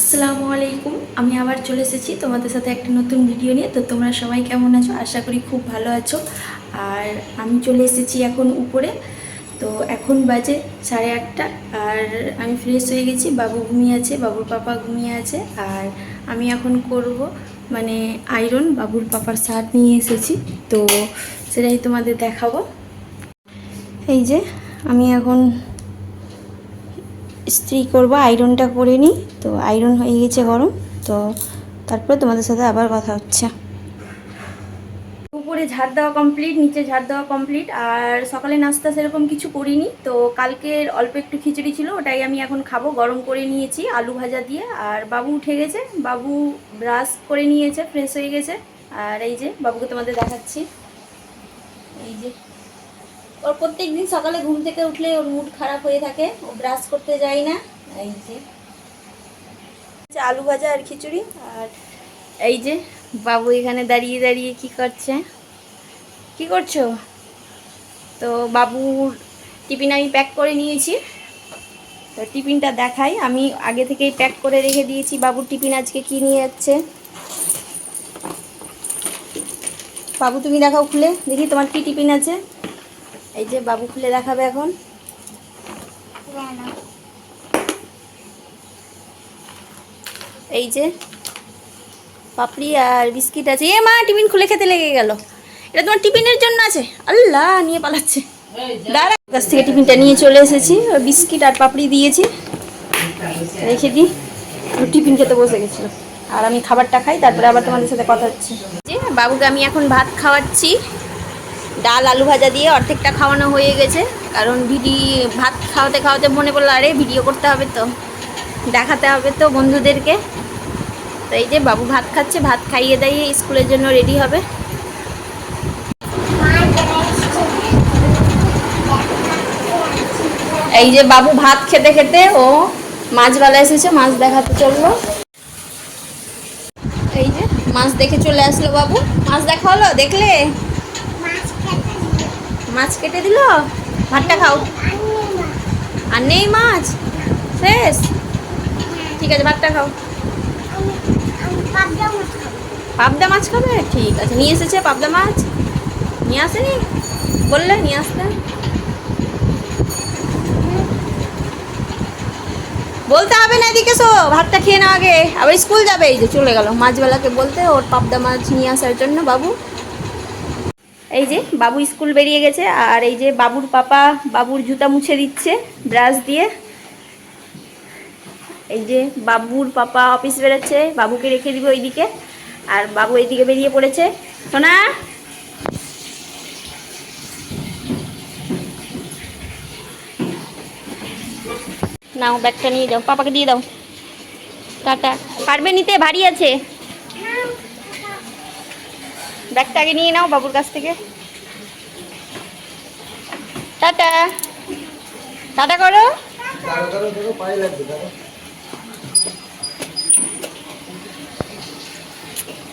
আসসালামু আলাইকুম। আমি আবার চলে এসেছি তোমাদের সাথে একটা নতুন ভিডিও নিয়ে। তো তোমরা সবাই কেমন আছো? আশা করি খুব ভালো আছো। আর আমি চলে এসেছি এখন উপরে। তো এখন বাজে 8:30 আর আমি ফ্রেশ হয়ে গেছি। বাবু ঘুমিয়ে আছে, বাবুর পাপা ঘুমিয়ে আছে। আর আমি এখন করব আয়রন। বাবুর পাপার শার্ট নিয়ে এসেছি, তো সেটাই তোমাদের দেখাবো। এই যে আমি এখন ইস্ত্রি করব, আয়রনটা করে নিই। তো আয়রন হয়ে গেছে গরম, তো তারপরে তোমাদের সাথে আবার কথা হচ্ছে। উপরে ঝাড় দেওয়া কমপ্লিট, নিচে ঝাড় দেওয়া কমপ্লিট। আর সকালে নাস্তা সেরকম কিছু করিনি, তো কালকের অল্প একটু খিচুড়ি ছিল, ওটাই আমি এখন খাবো। গরম করে নিয়েছি আলু ভাজা দিয়ে। আর বাবু উঠে গেছে, বাবু ব্রাশ করে নিয়েছে, ফ্রেশ হয়ে গেছে। আর এই যে বাবুকে তোমাদের দেখাচ্ছি। এই যে ওর প্রত্যেক দিন সকালে ঘুম থেকে উঠলে ওর মুড খারাপ হয়ে থাকে, ও ব্রাশ করতে যায় না। এই যে আলু ভাজা আর খিচুড়ি। আর এই যে বাবু এখানে দাঁড়িয়ে দাঁড়িয়ে কি করছে, কি করছো? তো বাবুর টিফিন আমি প্যাক করে নিয়েছি, তো টিফিনটা দেখাই। আমি আগে থেকেই প্যাক করে রেখে দিয়েছি বাবুর টিফিন আজকে কি নিয়ে যাচ্ছে। বাবু তুমি দেখাও, খুলে দেখি তোমার কি টিফিন আছে। এই যে বাবু খুলে দেখাবে এখন। এই যে পাপড়ি আর বিস্কিট আছে। এ মা, টিফিন খুলে খেতে লেগে গেল। এটা তোমার টিফিনের জন্য আছে। আল্লাহ, নিয়ে পালাচ্ছে। দাঁড়া, কাছ থেকে টিফিনটা নিয়ে চলে এসেছি। বিস্কিট আর পাপড়ি দিয়েছি, রেখে দিই। টিফিন খেতে বসে গেছিল, আর আমি খাবারটা খাই, তারপরে আবার তোমাদের সাথে কথা হচ্ছে। যে বাবুকে আমি এখন ভাত খাওয়াচ্ছি, ডাল আলু ভাজা দিয়ে। অর্ধেকটা খাওয়ানো হয়ে গেছে, কারণ ভাত খাওয়াতে খাওয়াতে মনে পড়লো আরে ভিডিও করতে হবে, তো দেখাতে হবে তো বন্ধুদেরকে। তো এই যে বাবু ভাত খাচ্ছে, ভাত খাইয়ে দাইয়ে স্কুলের জন্য রেডি হবে। এই যে বাবু ভাত খেতে খেতে ও মাছওয়ালা এসেছে, মাছ দেখাতে চললো। এই যে মাছ দেখে চলে আসলো বাবু। মাছ দেখা হলো, দেখলে? মাছ কেটে দিল। ভাতটা খাও। আর নেই মাছ, শেষ? ঠিক আছে, ভাতটা খাও। পাবদা মাছ খাবে? ঠিক আছে, নিয়ে এসেছে পাবদা মাছ। নিয়ে আসেনি বললে? নিয়ে আসতে বলতে হবে না, এদিকে এসো, ভাতটা খেয়ে নাও আগে, আবার স্কুল যাবে। এই যে চলে গেল মাছবেলাকে বলতে ওর পাবদা মাছ নিয়ে আসার জন্য বাবু। এই যে বাবু স্কুল বেরিয়ে গেছে। আর এই যে বাবুর পাপা বাবুর জুতা মুছে দিচ্ছে ব্রাশ দিয়ে। এই যে বাবুর পাপা অফিস বেরোচ্ছে, বাবুকে রেখে দিব ওইদিকে। আর বাবু এইদিকে বেরিয়ে পড়েছে। সোনা, নাও ব্যাগটা নিয়ে যাও, পাপাকে দিয়ে দাও। টাটা। পারবে নিতে? ভারী আছে। ব্যাগটা আগে নিয়ে নাও বাবুর কাছ থেকে। টাটা, টাটা করো।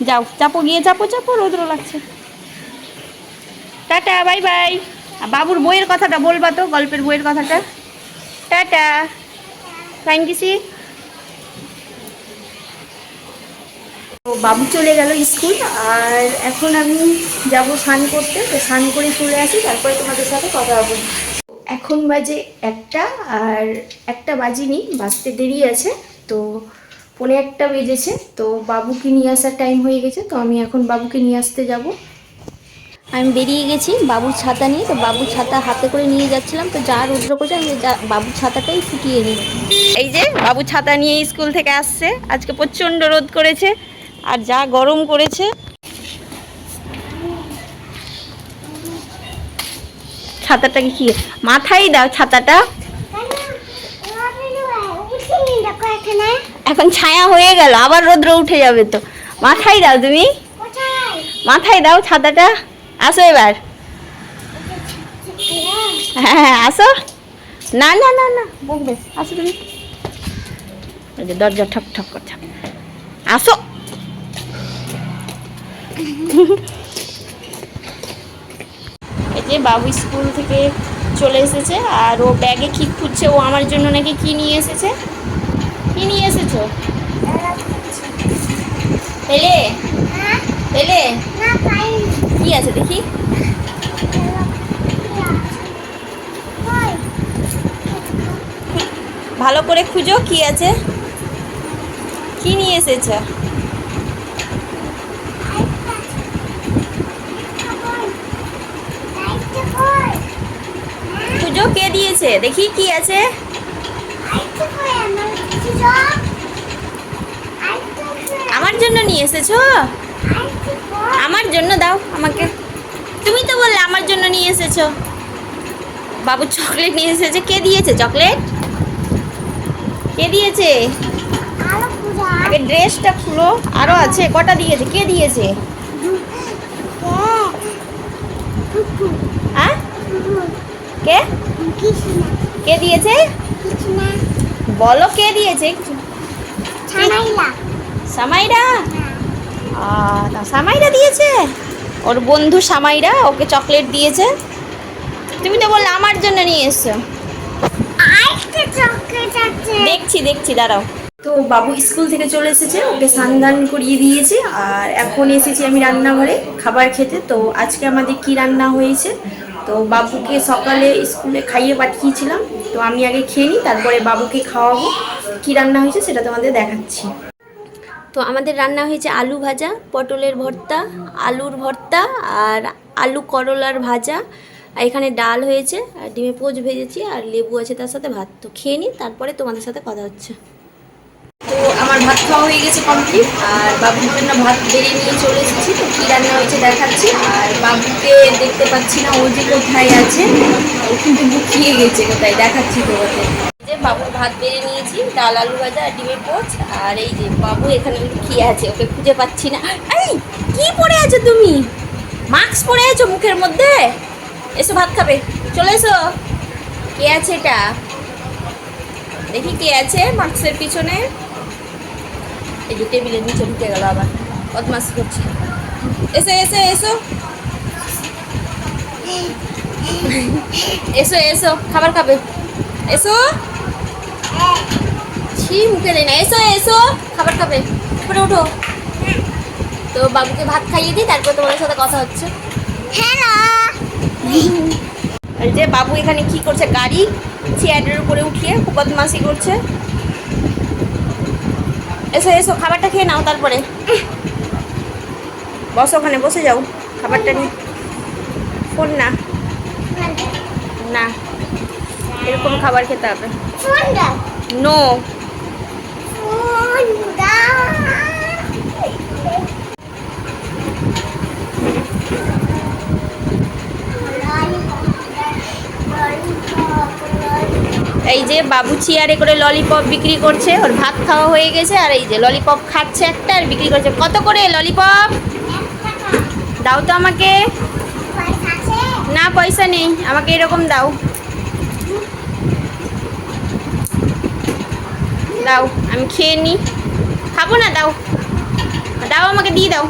যাও, চাপো, গিয়ে চাপো চাপো, রোদ্র লাগছে। Tata, bye bye. বাবুর বইয়ের কথাটা বলবা তো, গল্পের বইয়ের কথাটা। Tata, thank you. তো বাবু চলে গেল স্কুল, আর এখন আমি যাব স্নান করতে। তো স্নান করে চলে আসি, তারপরে তোমাদের সাথে কথা হবে। এখন বাজে 1টা, আর 1টা বাজিনি, বাজতে দেরি আছে। তো 1:45 বেজেছে। তো বাবুকে নিয়ে আসার টাইম হয়ে গেছে, তো আমি এখন বাবুকে নিয়ে আসতে যাব। আমি বেরিয়ে গেছি বাবুর ছাতা নিয়ে। তো বাবুর ছাতা হাতে করে নিয়ে যাচ্ছিলাম, তো যা রৌদ্র করছে আমি বাবুর ছাতাটাই ফুটিয়ে নিই। এই যে বাবু ছাতা নিয়ে স্কুল থেকে আসছে। আজকে প্রচণ্ড রোদ করেছে, আর যা গরম করেছে। ছাতাটাকে কি মাথায় দাও, ছাতাটা এখন ছায়া হয়ে গেল, আবার রোদ্র উঠে যাবে। তো মাথায় দাও, তুমি মাথায় দাও ছাতাটা। আসো এবার, হ্যাঁ হ্যাঁ আসো। না না না না, বকবে। আসো তুমি। ওই যে দরজা ঠক ঠক করছে। আসো। এই যে বাবু স্কুল থেকে চলে এসেছে, আর ও ব্যাগে কি খুঁজছে। ও আমার জন্য নাকি কি নিয়ে এসেছে। কি নিয়ে এসেছো? এলে এলে কি আছে দেখি? ভালো করে খুঁজো কি আছে, কি নিয়ে এসেছ? খুঁজো কে দিয়েছে দেখি কি আছে। আমার জন্য নিয়ে এসেছো? আমার জন্য দাও আমাকে, তুমি তো বললে আমার জন্য নিয়ে এসেছো। বাবু চকলেট নিয়ে এসেছে। কে দিয়েছে চকলেট? কে দিয়েছে? আগে ড্রেসটা খুলো। আরো আছে কটা দিয়েছে? কে দিয়েছে? হ্যাঁ কে কে দিয়েছে? বলো কে দিয়েছে? সামাইরা। সামাইরা দিয়েছে, ওর বন্ধু সামাইরা ওকে চকলেট দিয়েছে। তুমি তো বললে আমার জন্য নিয়ে এসছো। দেখছি দেখছি দাঁড়াও। তো বাবু স্কুল থেকে চলে এসেছে, ওকে স্নান করিয়ে দিয়েছি আর এখন এসেছি আমি রান্নাঘরে খাবার খেতে। তো আজকে আমাদের কি রান্না হয়েছে, তো বাবুকে সকালে স্কুলে খাইয়ে পাঠিয়েছিলাম, তো আমি আগে খেয়ে নিই তারপরে বাবুকে খাওয়াবো। কি রান্না হয়েছে সেটা তোমাদের দেখাচ্ছি। তো আমাদের রান্না হয়েছে আলু ভাজা, পটলের ভর্তা, আলুর ভর্তা আর আলু করলার ভাজা, আর এখানে ডাল হয়েছে আর ডিমে পোচ ভেজেছি আর লেবু আছে তার সাথে। ভাত তো খেয়ে নিই তারপরে তোমাদের সাথে কথা হচ্ছে। তো আমার ভাত খাওয়া হয়ে গেছে কমপ্লিট, আর বাবুর জন্য ভাত বেড়ে নিয়ে চলে এসেছি। তো কী রান্না হয়েছে দেখাচ্ছি। আর বাবুকে দেখতে পাচ্ছি না, ও যে কোথায় আছে, ও কিন্তু লুকিয়ে গেছে কোথায়, দেখাচ্ছি তোমাদের। যে বাবুর ভাত বেড়ে নিয়েছি, ডাল আলু ভাজা আর ডিমের পোচ, আর এই যে বাবু এখানে লুকিয়ে আছে, ওকে খুঁজে পাচ্ছি না। এই কি পরে আছো তুমি? মাস্ক পরে আছো মুখের মধ্যে? এসো ভাত খাবে, চলে এসো। কে আছে এটা দেখি, কে আছে মাস্কের পিছনে? এই যে টেবিলের নিচে ঢুকে গেল, আবার বদমাশি করছে। এসো এসো এসো এসো এসো, খাবার খাবে, এসো। ছি মুখে দেয় না, এসো এসো খাবার খাবে, উপরে উঠো। তো বাবুকে ভাত খাইয়ে দিই তারপর তোমাদের সাথে কথা হচ্ছে। হ্যালো। আর যে বাবু এখানে কি করছে, গাড়ি চেয়ারের উপরে উঠিয়ে খুব বদমাশি করছে। এসো এসো খাবারটা খেয়ে নাও, তারপরে বসো, ওখানে বসে যাও, খাবারটা নিয়ে। ফোন না, না এরকম খাবার খেতে হবে। নো। এই যে বাবু চেয়ারে করে ললিপপ বিক্রি করছে, ওর ভাত খাওয়া হয়ে গেছে আর এই যে ললিপপ খাচ্ছে একটা আর বিক্রি করছে। কত করে ললিপপ? দাও তো আমাকে। না পয়সা নেই, আমাকে এরকম দাও, দাও আমি খেয়ে নিই। খাবো না, দাও দাও আমাকে, দিয়ে দাও।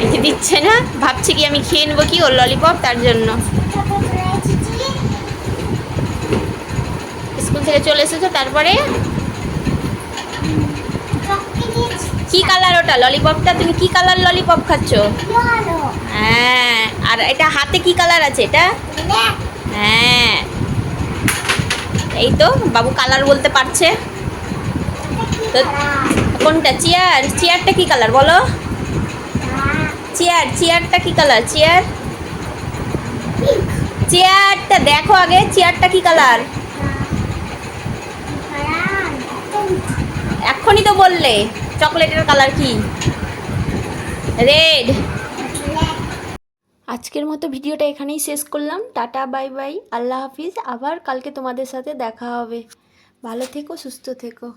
একে দিচ্ছে না, ভাবছি কি আমি খেয়ে নেবো কি ওর ললিপপ, তার জন্য। স্কুল থেকে চলে এসেছো, তারপরে কি কালার ওটা ললিপপটা? তুমি কি কালার ললিপপ খাচ্ছ? হ্যাঁ, আর এটা হাতে কি কালার আছে এটা? হ্যাঁ, এই তো বাবু কালার বলতে পারছে তো। কোনটা? চেয়ার? চেয়ারটা কি কালার বলো? চেয়ারটা কি কালার? চেয়ারটা দেখো আগে, চেয়ারটা কি কালার? এখনই তো বললে চকলেটের কালার কি? রেড। আজকের মতো ভিডিওটা এখানেই শেষ করলাম। টাটা বাই বাই, আল্লাহ হাফিজ। আবার কালকে তোমাদের সাথে দেখা হবে। ভালো থেকো, সুস্থ থেকো।